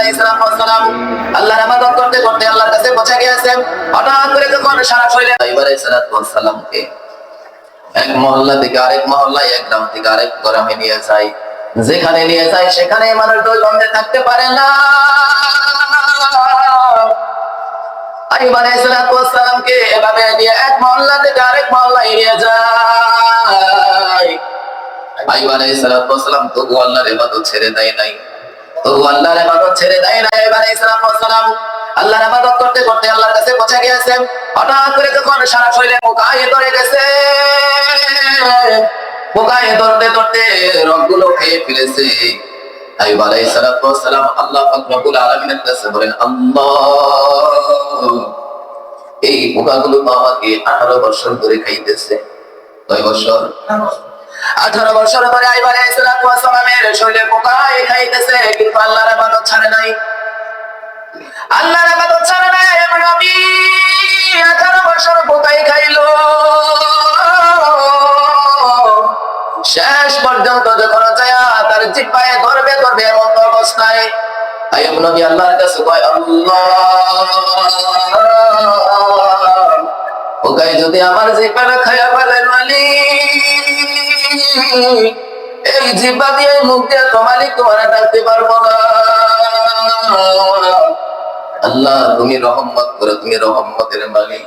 আলাইহিস সালাম আল্লাহর ইবাদত করতে করতে আল্লাহর কাছে পৌঁছে গিয়েছে। হঠাৎ করে যখন সারা শরীরে আইয়ুব আলাইহিস সালামকে এক মহল্লা থেকে আরেক মহল্লায়, এক গ্রাম থেকে আরেক গ্রামে নিয়ে যায়। যেখানে নিয়ে যায় সেখানে মানুষ দুই বন্ধে থাকতে পারে না। আইয়ুব আলাইহিস সালামকে এভাবে নিয়ে এক মহল্লা থেকে আরেক মহল্লায় নিয়ে যায়। আইয়ুব আলাইহিস সালাম তবু আল্লাহর ইবাদত ছেড়ে দেয় নাই, তবু আল্লাহর ইবাদত ছেড়ে দেয় নাই। আইয়ুব আলাইহিস সালাম আল্লাহর ইবাদত করতে করতে আল্লাহর কাছে পৌঁছে গিয়েছে। হঠাৎ করে যখন সারা শরীরে পোকায় ধরে গেছে, পোকায় ধরতে ধরতে রগগুলো খেয়ে ফেলেছে। আইয়ুব আলাইহিস সালাম আল্লাহ পাক রব্বুল আলামিনের কাছে বলেন, আল্লাহ, এই পোকাগুলো তো আমাকে 18 বছর ধরে খাইতেছে। কয় বছর? 18 বছর ধরে আইয়ুব আলাইহিস সালামের শরীরে পোকায় খাইতেছে, কিন্তু আল্লাহর ইবাদত ছাড়ে নাই। আল্লাহর ইবাদত ছাড়ে নাই। নবী 18 বছর পোকায় খাইলো, শেষ পর্যন্ত যখন যায় তার জিহ্বায় ধরবে ধরবে এমন অবস্থায় আইয়ুব নবী আল্লাহর কাছে কয়, আল্লাহ, পোকায় যদি আমার জিহ্বাটা খায়া ফেলে মালিক, এই জিহ্বা দিয়ে মুখ দিয়ে তো মালিক তোমার ডাকতে পারবো না। আল্লাহ তুমি রহমত করো, তুমি রহমতের মালিক।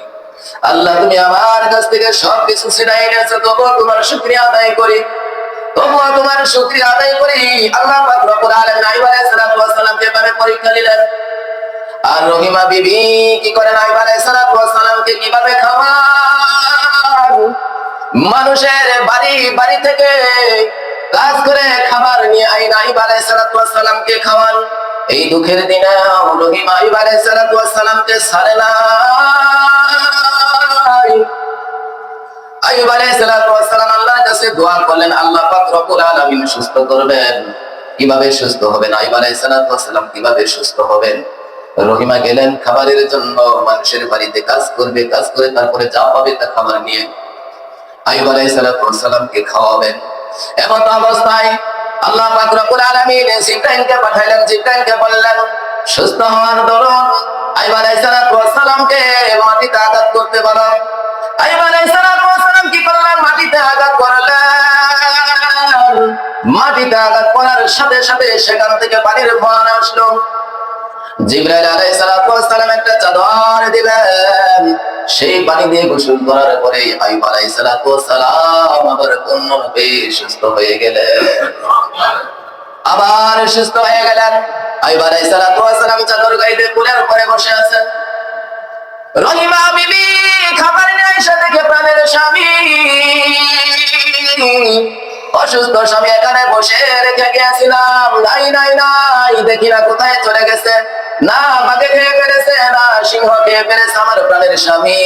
আল্লাহ তুমি আমার কাছ থেকে সবকিছু ছিনাই নিয়েছো, তবুও তোমার শুকরিয়া আদায় করি, তবুও তোমার শুকরিয়া আদায় করি। আল্লাহ পাক রব্বুল আলামিন আইয়ুব আলাইহিস সালামকে এভাবে পরীক্ষা নিলেন। আর রহিমা বিবি কি করেন, আইয়ুব আলাইহিস সালামকে কিভাবে খাওয়ান? মানুষের বাড়ি বাড়ি থেকে কাজ করে খাবার নিয়ে আইন আইয়ুব আলাইহিস সালামকে খাওয়ান। এই দুঃখের দিনে রহিমা আইয়ুব আলাইহিস সালামকে ছাড়ে না। আইয়ুব আলাইহিস সালাম আল্লাহর কাছে দোয়া করলেন, আল্লাহ পাক রব্বুল আলামিন সুস্থ করবেন। কিভাবে সুস্থ হবেন? আইয়ুব আলাইহিস সালাম কিভাবে সুস্থ হবেন? রহিমা গেলেন খাবারের জন্য, মানুষের বাড়িতে কাজ করবে, কাজ করে তারপরে যা পাবে তা খাবার নিয়ে আইয়ুব আলাইহিস সালামকে খাওয়াবেন। এমন অবস্থায় আল্লাহ পাক রব্বুল আলামিন জিবরাইলকে পাঠাইলেন। জিবরাইলকে বললেন, সুস্থ হওয়ার দরুন আইয়ুব আলাইহিস সালামকে মাটিতে আঘাত করতে বলো। আইয়ুব আলাইহিস সালাম কি করলেন? মাটিতে আঘাত করলেন। মাটিতে আঘাত করার সাথে সাথে সেখান থেকে পানির ফোয়ারা আসলো। জিবরাইল আলাইহিস সালাম একটা চাদর দিলেন, সেই পানি দিয়ে গোসল করার পরে আইয়ুব আলাইহিস সালাম আবার পূর্ণরূপে সুস্থ হয়ে গেলেন। আবার সুস্থ হয়ে গেলেন। আইয়ুব আলাইহিস সালাম চাদর গাইতে কুলের উপরে বসে আছেন। রহিমা বিবি খাবার নিয়ে এসে দেখে প্রাণের স্বামী অসুস্থ। স্বামী এখানে বসে রেখে গিয়েছিলাম, নাই নাই নাই, দেখি না কোথায় চলে গেছে। না বাঘে খেয়ে ফেলেছে, না সিংহ খেয়ে ফেলেছে আমার প্রাণের স্বামী।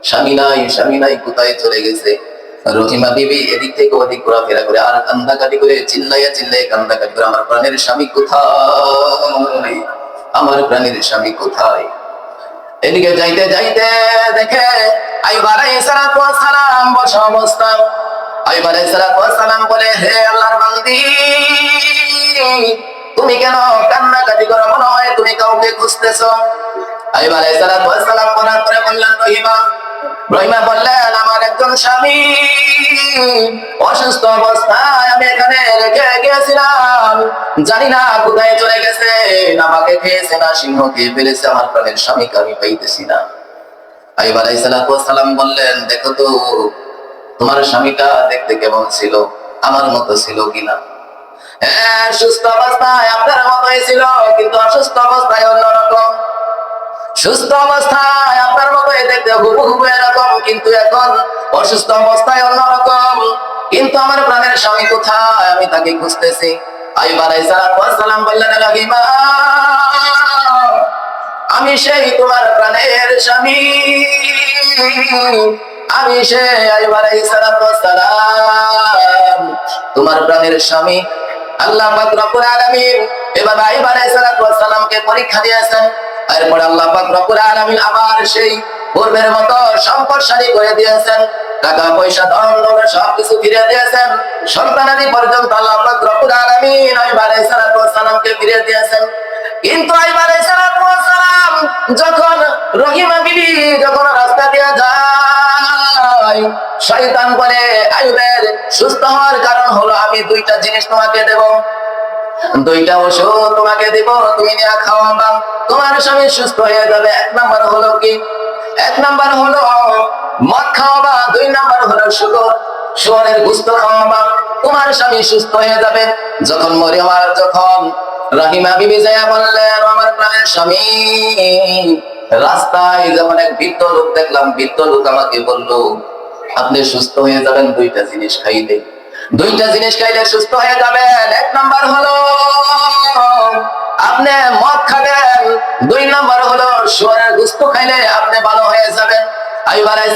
স্বামী নাই, স্বামী নাই, কোথায় চলে গেছে? রহিমা বিবি এদিক থেকে ওদিক ঘোরাফেরা করে আর কান্দাকাটি করে, চিল্লাইয়া চিল্লাইয়া কান্দাকাটি করে, আমার প্রাণের স্বামী কোথায়, আমার প্রাণের স্বামী কোথায়? এদিকে যাইতে যাইতে দেখে আইয়ুব আলাইহিস সালাম বসা অবস্থা। আইয়ুব আলাইহিস সালাম বলে, হে আল্লাহর বান্দি, তুমি কেন কান্নাকাটি করো? মনে হয় তুমি কাউকে খুঁজতেছো। আইয়ুব আলাইহিস সালাম বলার পরে বললেন, রহিমা বললেন, আমার একজন স্বামী অসুস্থ অবস্থায় আমি এখানে রেখে গিয়েছিলাম, জানি না কোথায় চলে গেছে, না বাঘে খেয়েছে, না সিংহ খেয়ে ফেলেছে, আমার প্রাণের স্বামীকে আমি পাইতেছি না। আইয়ুব আলাইহিস সালাম বললেন, দেখো তো তোমার স্বামীটা দেখতে কেমন ছিল, আমার মতো ছিল কিনা? হ্যাঁ, সুস্থ অবস্থায় আপনার মতোই ছিল, কিন্তু অসুস্থ অবস্থায় অন্যরকম। সুস্থ অবস্থায় আপনার মতোই দেখতে হুবহু এরকম, কিন্তু এখন অসুস্থ অবস্থায় অন্যরকম। কিন্তু আমার প্রাণের স্বামী কোথায়? আমি তাকে খুঁজতেছি। আইয়ুব আলাইহিস সালাম বললেন, রহিমা, আমি সেই তোমার প্রাণের স্বামী, আমি সেই আইয়ুব আলাইহিস সালাম, তোমার প্রাণের স্বামী। আল্লাহ পাক রব্বুল আলামিন এবার আইয়ুব আলাইহিস সালামকে পরীক্ষা দিয়েছেন। এরপর আল্লাহ পাক রব্বুল আলামিন আবার সেই পূর্বের মতো সম্পদশালী করে দিয়েছেন, টাকা পয়সা ধন দৌলত সবকিছু ফিরে দিয়েছেন। সন্তানাদি পর্যন্ত আল্লাহ পাক রব্বুল আলামিন আইয়ুব আলাইহিস সালামকে ফিরে রহিমা বিবি যখন রাস্তা দিয়ে যায়, শয়তান বলে আইয়ুবের সুস্থ হওয়ার কারণ হলো আমি দুইটা জিনিস তোমাকে দেব, দুইটা ওষুধ তোমাকে দেব, তুমি নিয়ে খাওয়াবা, তোমার স্বামী সুস্থ হয়ে যাবে। এক নাম্বার হলো কি? এক নাম্বার হলো মদ খাওয়াবা, দুই নাম্বার হলো শুয়োরের গোশত খাওয়াবা, তোমার স্বামী সুস্থ হয়ে যাবে। যখন রহিমা বিবি যায় বললেন, আমার প্রাণের স্বামী, রাস্তায় যখন এক বৃদ্ধ লোক দেখলাম, বৃদ্ধ লোক আমাকে বললো আপনি সুস্থ হয়ে যাবেন দুইটা জিনিস খাইলে, দুইটা জিনিস খাইলে সুস্থ হয়ে যাবেন। এক নাম্বার হলো আপনি মদ খাবেন, দুই নাম্বার হলো শুয়োরের গোশত খাইলে আপনি ভালো হয়ে যাবেন। আইয়ুব আলাইহিস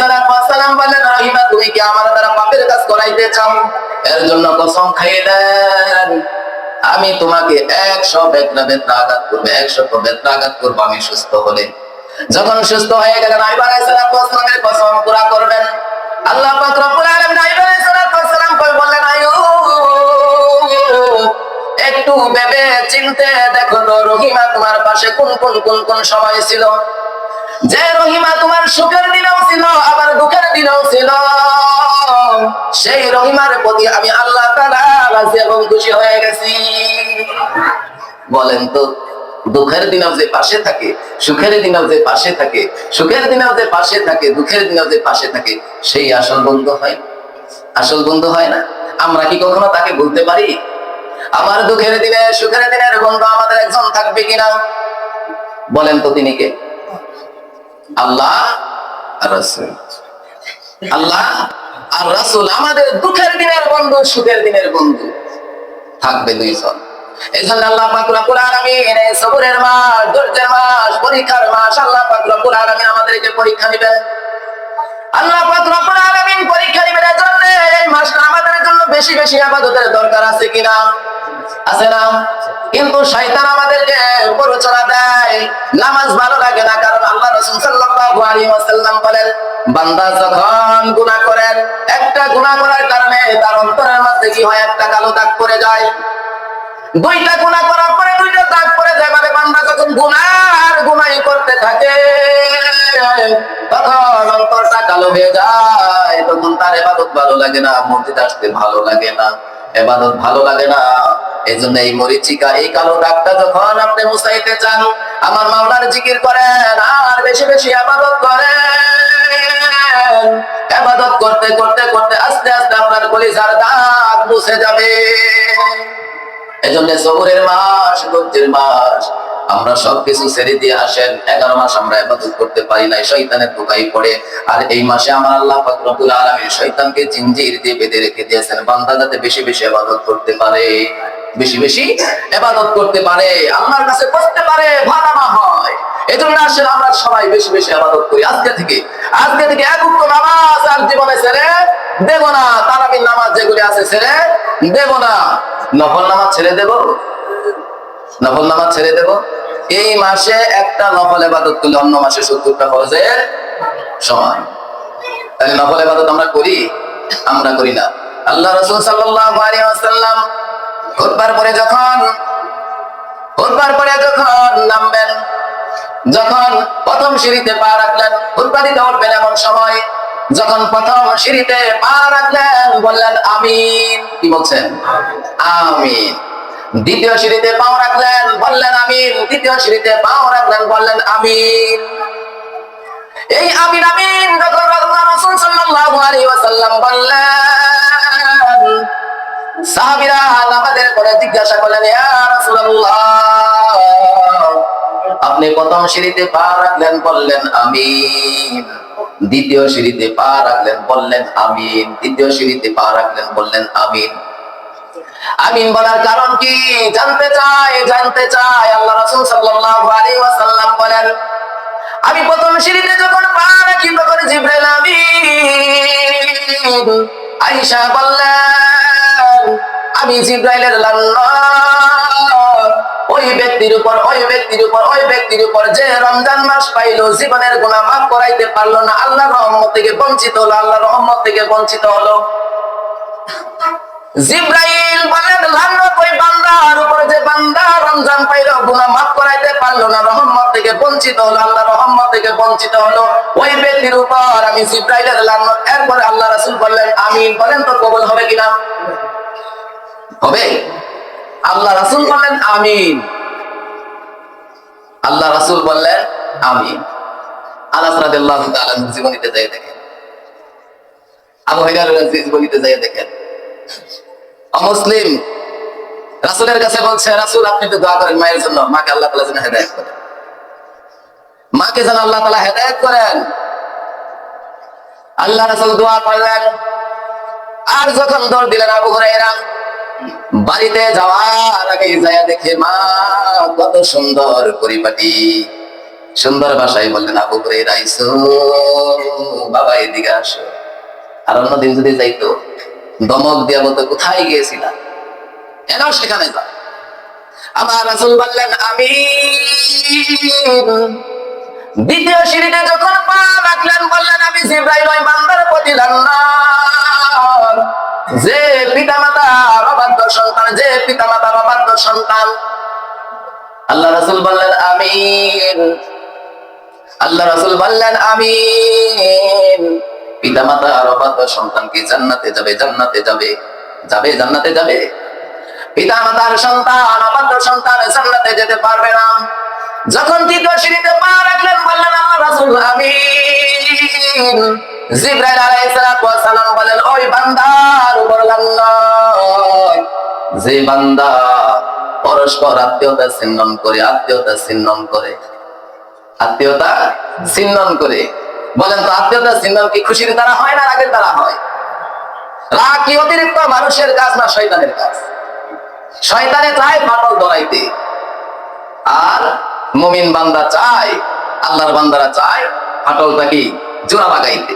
সালাম বললেন, রহিমা তুমি কি আমার দ্বারা পাপের কাজ করাইতে চাও? এর জন্য কসম খাইলেন, আমি তোমাকে 100 বেত্রাঘাত করবো, 100 বেত্রাঘাত করবো আমি সুস্থ হলে। যখন সুস্থ হয়ে গেলেন আইয়ুব আলাইহিস সালামের কসম পুরা করবেন। আল্লাহ পাক রব্বুল আলামিন আইয়ুব আলাইহিস সালাম বললেন, আইয়ুব একটু ভেবে চিন্তে দেখো তো রহিমা তোমার পাশে কোন কোন কোন কোন সময় ছিল, যে রহিমা তোমার সুখের দিনেও ছিল আবার দুঃখের দিনেও ছিল, সেই রহিমার প্রতি আমি আল্লাহ তাআলা রাজি এবং খুশি হয়ে গেছি। বলেন তো, দুঃখের দিনেও যে পাশে থাকে, সুখের দিনেও যে পাশে থাকে, সুখের দিনেও যে পাশে থাকে, দুঃখের দিনেও যে পাশে থাকে, সেই আসল বন্ধু হয়? আসল বন্ধু হয় না? আমরা কি কখনো তাকে বলতে পারি আমার দুঃখের দিনে সুখের দিনের বন্ধু আমাদের একজন থাকবে কিনা? বলেন তো তিনি কে? আল্লাহ আর রাসূল। আল্লাহ আর রাসূল আমাদের দুঃখের দিনের বন্ধু, সুখের দিনের বন্ধু থাকবে দুইজন। এজন্য আল্লাহ পাক রব্বুল আলামিন এই সবরের মাস, ধৈর্যের মাস, পরীক্ষার মাস, আল্লাহ পাক রব্বুল আলামিন আমাদেরকে পরীক্ষা নেবেন। আল্লাহ পাক রব্বুল আলামিন পরীক্ষা নেবেন, এজন্য এই মাসটা আমাদের জন্য বেশি বেশি ইবাদতের দরকার আছে কিনা? আছে না? কিন্তু শয়তান আমাদেরকে প্ররোচনা দেয়, নামাজ ভালো লাগে না, কারণ আল্লাহ রাসূল সাল্লাল্লাহু আলাইহি ওয়াসাল্লাম বলেন, বান্দা যখন গুনাহ করেন, একটা গুনাহ করার কারণে তার অন্তরের মধ্যে কি হয়? একটা কালো দাগ পড়ে যায়। দুইটা গুনাহ করার পরে দুইটা দাগ পড়ে যায়, মানে বান্দা যখন গুনাহ করতে থাকে তখন অন্তরটা কালো হয়ে যায়, তখন তার ইবাদত ভালো লাগে না, মসজিদে আসতে ভালো লাগে না, ইবাদত ভালো লাগে না। এজন্য এই মরিচিকা, এই কালো দাগটা যখন আপনি মুছাইতে চান, আমার মাওলার জিকির করেন আর বেশি বেশি ইবাদত করেন। ইবাদত করতে করতে করতে আস্তে আস্তে আপনার কলিজার দাগ মুছে যাবে। এজন্য সবরের মাস, ধৈর্যের মাস, আমরা সবকিছু ছেড়ে দিয়ে আসেন। 11 মাস আমরা ইবাদত করতে পারি নাই, শয়তানের ধোঁকায় পড়ে। আর এই মাসে আমার আল্লাহ পাক রব্বুল আলামিন শয়তানকে জিঞ্জির দিয়ে বেঁধে রেখে দিয়েছেন, বান্দা যাতে বেশি বেশি ইবাদত করতে পারে, বেশি বেশি ইবাদত করতে পারে, আল্লাহর কাছে পৌঁছতে পারে, ভালো হয়। এজন্য আসেন আমরা সবাই বেশি বেশি ইবাদত করি। আজকে থেকে এক ওয়াক্ত নামাজ আর জীবনে ছেড়ে দেব না, তারাবির নামাজ যেগুলি আছে ছেড়ে দেব না, নফল নামাজ ছেড়ে দেব, নফল নামাজ ছেড়ে দেব। এই মাসে একটা নফল ইবাদত করলে অন্য মাসে 70টা ফরজের সমান। তাহলে নফল ইবাদত আমরা করি? আমরা করি না। আল্লাহ রাসূল সাল্লাল্লাহু আলাইহি ওয়াসাল্লাম খুতবার পরে যখন নামবেন, যখন প্রথম সিঁড়িতে পা রাখলেন, খুতবা দিতে উঠবেন এমন সময় যখন প্রথম সিঁড়িতে পা রাখলেন বললেন আমিন। কি বলছেন? আমিন। দ্বিতীয় সিঁড়িতে পাও রাখলেন বললেন আমিন। তৃতীয় সিঁড়িতে পাও রাখলেন বললেন আমিন। এই আমিন আমিন যখন রাসূল সাল্লাল্লাহু আলাইহি ওয়াসাল্লাম বললেন, সাহাবীরা নামাজের পরে জিজ্ঞাসা করলেন, ইয়া রাসূলুল্লাহ, আপনি প্রথম সিঁড়িতে পা রাখলেন বললেন আমিন, দ্বিতীয় সিঁড়িতে পা রাখলেন বললেন আমিন, তৃতীয় সিঁড়িতে পা রাখলেন বললেন আমিন। আমিন বলার কারণ কি জানতে চাই। আল্লাহ রাসূল সাল্লাল্লাহু আলাইহি ওয়াসাল্লাম বলেন, আমি প্রথম সিঁড়িতে যখন পা রাখি তখন জিবরাইল আমিন। আয়েশা বললেন, আমি জিবরাইলের লানত ওই ব্যক্তির উপর যে রমজান মাস পাইলো, জীবনের গুনাহ মাফ করাইতে পারলো না, আল্লাহর রহমত থেকে বঞ্চিত হলো, জিবরাইল বলেন লানত ওই বান্দার উপর যে বান্দা রমজান পাইলো, গুনাহ মাফ করাইতে পারলো না, রহমত থেকে বঞ্চিত হলো, আল্লাহ রহমত থেকে বঞ্চিত হলো, ওই ব্যক্তির উপর আমি জিবরাইলের লানত। এরপরে আল্লাহ রাসূল বললেন আমিন। বলেন তো কবুল হবে কিনা? হবে। আল্লাহ রাসূল বললেন আমিন। আল্লাহ রাসূল বললেন আমিন। আনাস রাদিয়াল্লাহু তাআলা জীবনীতে যায় দেখেন, আবু হুরায়রার জীবনীতে যায় দেখেন, অমুসলিম রাসূলের কাছে বলছে, রাসূল আপনি তো দোয়া করেন মায়ের জন্য, মাকে আল্লাহ তাআলা যেন হেদায়েত করেন, মাকে যেন আল্লাহ তাআলা হেদায়েত করেন। আল্লাহ রাসূল দোয়া করলেন। আর যখন দৌড় দিলেন আবু হুরায়রা, বাড়িতে যাওয়ার আগে যায় দেখে মা কত সুন্দর পরিপাটি, সুন্দর ভাষায় বললেন আবু হুরায়রা আইসো, বাবা এদিকে আসো। আর অন্যদিন যদি যাইতো দমক দিয়া বলতো কোথায় গিয়েছিলাম, এনাও সেখানে যা। আমার রাসূল বললেন আমিন। দ্বিতীয় সিঁড়িতে যখন পা রাখলেন বললেন আমি জিবরাইল ওই বান্দার প্রতি লানত, যে পিতামাতার অবাধ্য সন্তান, যে পিতামাতার অবাধ্য সন্তান। আল্লাহ রাসূল বললেন আমিন। আল্লাহ রাসূল বললেন আমিন। পিতামাতার অবাধ্য সন্তান কি জান্নাতে যাবে? জান্নাতে যাবে, যাবে জান্নাতে যাবে। পিতামাতার সন্তান অবাধ্য সন্তান জান্নাতে যেতে পারবে না। যখন তৃতীয় সিঁড়িতে পা রাখলেন বললেন আল্লাহ রাসূল আমিন। জিবরাইল আলাইহিস সালাম বলেন ওই বান্দার উপর লানত, যে বান্দা পরস্পর আত্মীয়তা ছিন্নন করে, আত্মীয়তা ছিন্নন করে, আত্মীয়তা ছিন্নন করে। বলেন তো আত্মীয়তা ছিন্নন কি খুশির দ্বারা হয় না রাগের দ্বারা হয়? রাগ কি অতিরিক্ত মানুষের কাজ না শয়তানের কাজ? শয়তানে চায় ফাটল ধরাইতে, আর মুমিন বান্দা চায়, আল্লাহর বান্দারা চায় ফাটলটা কি জোড়া লাগাইতে।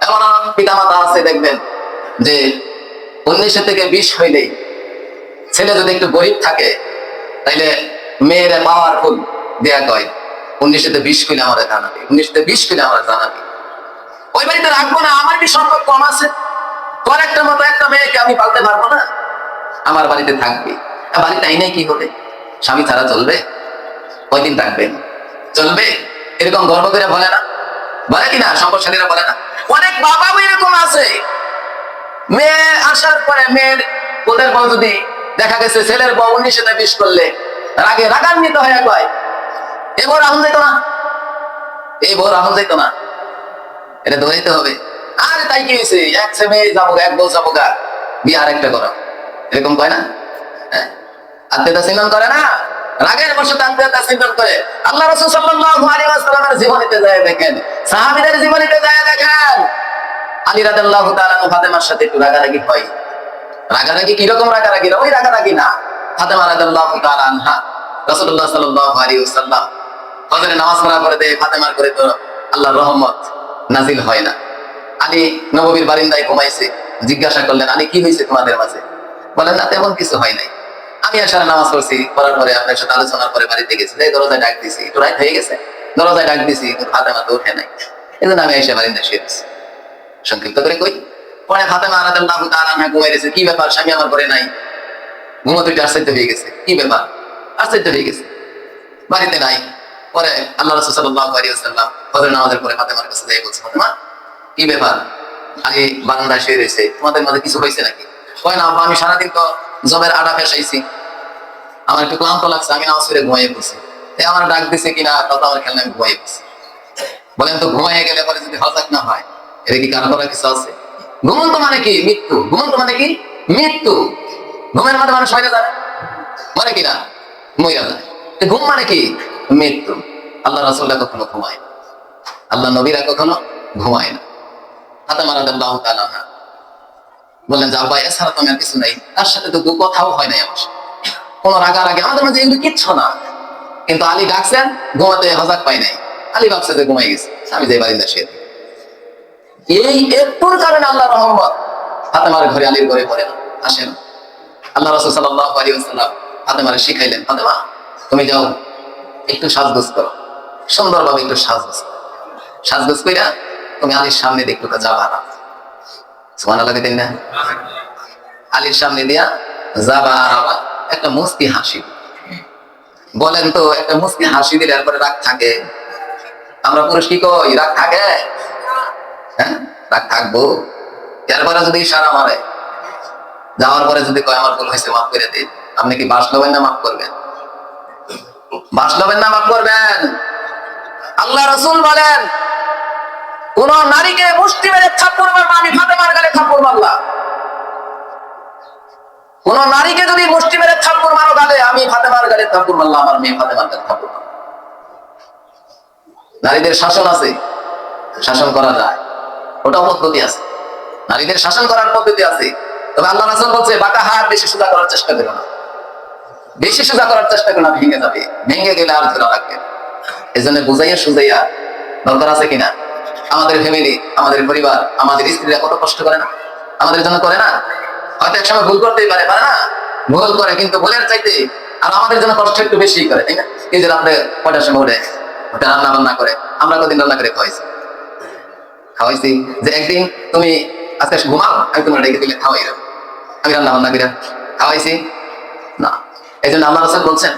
এমন পিতামাতা আছে দেখবেন যে 19 থেকে 20 হইলেই ছেলে যদি একটু গরিব থাকে তাইলে মেয়েরা পাওয়ারফুল দেয়া কয় 19 থেকে 20 কইলে আমার জানাবি, 19 থেকে 20 কইলে আমার জানাবি। ওই বাড়িতে রাখবো না, আমার কি সম্পদ কম আছে, তোর একটা মতো একটা মেয়েকে আমি পালতে পারবো না, আমার বাড়িতে থাকবে। বাড়িতে আইনে কি হবে? স্বামী ছাড়া চলবে? কয়দিন থাকবেন? চলবে? এরকম গর্ব করে বলে না, বলে কিনা সম্পদশালীরা বলে না? অনেক বাবাও এরকম আছে, মেয়ে আসার পরে মেয়ের ওদের বউ যদি দেখা গেছে ছেলের বউ 19 থেকে 20 করলে রাগে রাগান্বিত হয়ে কয় এ বউ রাহুল যাইতো না, এই বউ রাহুল যাইতো না, এটা ধরাইতে হবে। আর তাই কি হয়েছে, এক মেয়ে যাবো, এক বউ যাবো গা, বিয়ে আর একটা করো, এরকম কয় না? আত্মীয়তা ছিন্নন করে না, রাগের বশত আত্মীয়তা ছিন্নন করে। আল্লাহ রাসূল সাল্লাল্লাহু আলাইহি ওয়াসাল্লামের জীবনীতে যায় দেখেন, সাহাবীদের জীবনীতে যায় দেখেন, আলী রাদিয়াল্লাহু তাআলা ফাতেমার সাথে একটু রাগারাগি হয়। রাগারাগি কিরকম রাগারাগি? ওই রাগারাগি না। ফাতেমা রাদিয়াল্লাহু তাআলা আনহা রাসূলুল্লাহ সাল্লাল্লাহু আলাইহি ওয়াসাল্লাম ফজরে নামাজ পড়া করে দেয়, ফাতেমার করে তো আল্লাহর রহমত নাজিল হয় না। আলী নববীর বারিন্দায় ঘুমাইছে, জিজ্ঞাসা করলেন আলী কি হয়েছে তোমাদের মাঝে? বলেন না তেমন কিছু হয় নাই, আমি আসার নামাজ পড়ছি, পড়ার পরে আপনার সাথে আলোচনার পরে বাড়িতে গেছি, দরজায় ডাক দিছি, একটু রাত হয়ে গেছে, দরজায় ডাক দিছি, ফাতেমা তো উঠে নাই, এই জন্য আমি এসে বারিন্দায় শুয়ে দিচ্ছি। সংক্ষিপ্ত করে কই, পরে ফাতেমা রাদিয়াল্লাহু তাআলা আনহা ঘুমাই গেছে। কি ব্যাপার, স্বামী আমার ঘরে নাই? ঘুমোতে আশ্চর্য হয়ে গেছে, কি ব্যাপার, আশ্চর্য হয়ে গেছে, বাড়িতে নাই। পরে আল্লাহ রাসূল সাল্লাল্লাহু আলাইহি ওয়াসাল্লাম ফজর নামাজের পরে ফাতেমার কাছে যাই বলছে, ফাতেমা কি ব্যাপার, আগে বারান্দায় শুয়ে রয়েছে, তোমাদের মাঝে কিছু হয়েছে নাকি? কয় না আমি সারাদিন তো জবের আডা ফেসাইছি, আমার একটু ক্লান্ত লাগছে, আমি নামাজ পড়ে ঘুমাইয়ে পড়ছি, আমার ডাক দিছে কিনা তত আমার খেয়াল, আমি ঘুমাইয়ে পড়ছি। বলেন তো ঘুমাইয়ে গেলে পরে যদি হজক না হয়, এটা কি কারো করার কিছু আছে? ঘুমন্ত মানে কি মৃত্যু, ঘুমন্ত মানে কি মৃত্যু। ঘুমের মধ্যে মানুষ হয় না, জানে মানে কিনা মইরা যায়। ঘুম মানে কি মৃত্যু। আল্লাহ রাসূলরা কখনো ঘুমায় না, আল্লাহ নবীরা কখনো ঘুমায় না। ফাতেমা রাদিয়াল্লাহু তাআলা আনহা বললেন যে আব্বা এছাড়া তো আর কিছু নাই, তার সাথে তো কথাও হয় নাই আমার সাথে, কোনো রাগারাগি আমাদের মাঝে এগুলো কিচ্ছু না। কিন্তু আলী ডাকছেন, ঘুমাতে হজাক পাই নাই, আলী ভাবছে যে ঘুমাই গেছে, আমি যাই বারিন্দা শুয়ে। এই একটুর কারণে আল্লাহ রহমত ফাতেমার ঘরে আলীর ঘরে পড়ে না, আসে না। আল্লাহ রাসূল সাল্লাল্লাহু আলাইহি ওয়াসাল্লাম ফাতেমারে শিখাইলেন, ফাতেমা তুমি যাও একটু সাজগোজ করো, সুন্দরভাবে একটু সাজগোজ করো, সাজগোজ কইরা তুমি আলীর সামনে দিয়ে একটু যাবা না, সুবহানাল্লাহ দিন না, আলীর সামনে দিয়া যাবা, আবার একটা মুস্কি হাসি, বলেন তো, একটা মুসকি হাসি দিলে এরপরে রাগ থাকে? আমরা পুরুষ কি কই, রাগ থাকে? হ্যাঁ, রাগ থাকবো? এরপরে যদি ইশারা মারে, যাওয়ার পরে যদি কয় আমার ভুল হয়েছে, মাফ করে দিন, আপনি কি বাস লবেন না মাফ করবেন? বাস লবেন না মাফ করবেন? আল্লাহ রাসূল বলেন, কোন নারীকে মুষ্টি মেরে থাপ্পড় মারবা, আমি ফাতেমার গালে থাপ্পড় মারলাম। কোন নারীকে যদি মুষ্টি মেরে থাপ্পড় মারো গালে, আমি ফাতেমার গালে থাপ্পড় মারলাম, আমার মেয়ে ফাতেমার গালে থাপ্পড় মারলাম। নারীদের শাসন আছে, শাসন করা যায়, ওটাও পদ্ধতি আছে। নারীদের শাসন করার পদ্ধতি আছে। তবে আল্লাহ রাসূল বলছে, বাঁকা হাত বেশি সোজা করার চেষ্টা করো না, বেশি সোজা করার চেষ্টা করো না, ভেঙে যাবে, ভেঙে গেলে আর ধরা রাখবে। এই জন্য বুঝাইয়া সুজাইয়া দরকার আছে কিনা? আমাদের ফ্যামিলি, আমাদের পরিবার, আমাদের স্ত্রীরা কত কষ্ট করে না, আমাদের জন্য করে না? হয়তো একসময় ভুল করতেই পারে, পারে না? ভুল করে, কিন্তু ভুলের চাইতে আর আমাদের জন্য কষ্ট একটু বেশি করে, তাই না? এই যে রাত্রে কয়টার সময় উঠে ওটা রান্না বান্না করে, আমরা কদিন রান্না করে খাওয়াইছি যে একদিন তুমি আজকে ঘুমাও, আমি তোমার রেখে দিলে খাওয়াই, আমি রান্না বান্না করে খাওয়াইছি না। এই জন্য আল্লাহ রাসূল বলছেন,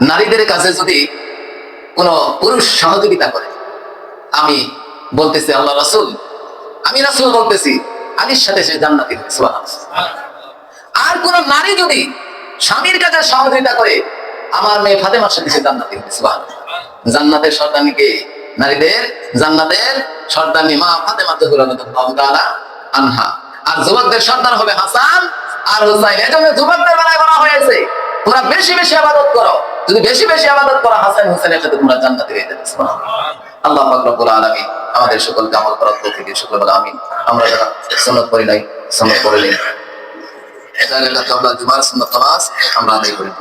নারীদের কাছে যদি কোন পুরুষ সহযোগিতা করে, আমি বলতেছি আল্লাহ রাসূল, আমি রাসূল বলতেছি, আলীর সাথে সে জান্নাতি হবে, সুবহানাল্লাহ। আর কোন নারী যদি স্বামীর কাছে সহযোগিতা করে, আমার মেয়ে ফাতেমার সাথে সে জান্নাতি হবে, সুবহানাল্লাহ। জান্নাতের সর্দানিকে, নারীদের জান্নাতের সর্দানি মা ফাতেমা রাদিয়াল্লাহু তাআলা আনহা। আর যুবকদের সর্দার হবে হাসান আর হুসাইন। এজন্য যুবকদের বেলায় বলা হয়েছে, তোমরা বেশি বেশি ইবাদত করো, যদি বেশি বেশি ইবাদত করো, হাসান হুসাইনের সাথে তোমরা জান্নাতে হয়ে যাবে, সুবহানাল্লাহ। আল্লাহ পাক রব্বুল আলামিন আমাদের সকলকে আমল করার তৌফিক দিন, সকলে বলে আমিন। আমরা যারা সুন্নাত পড়ি নাই, সুন্নাত পড়ে নেই, এটা কাবলা জুমার সুন্নাত নামাজ আমরা আদায় করি।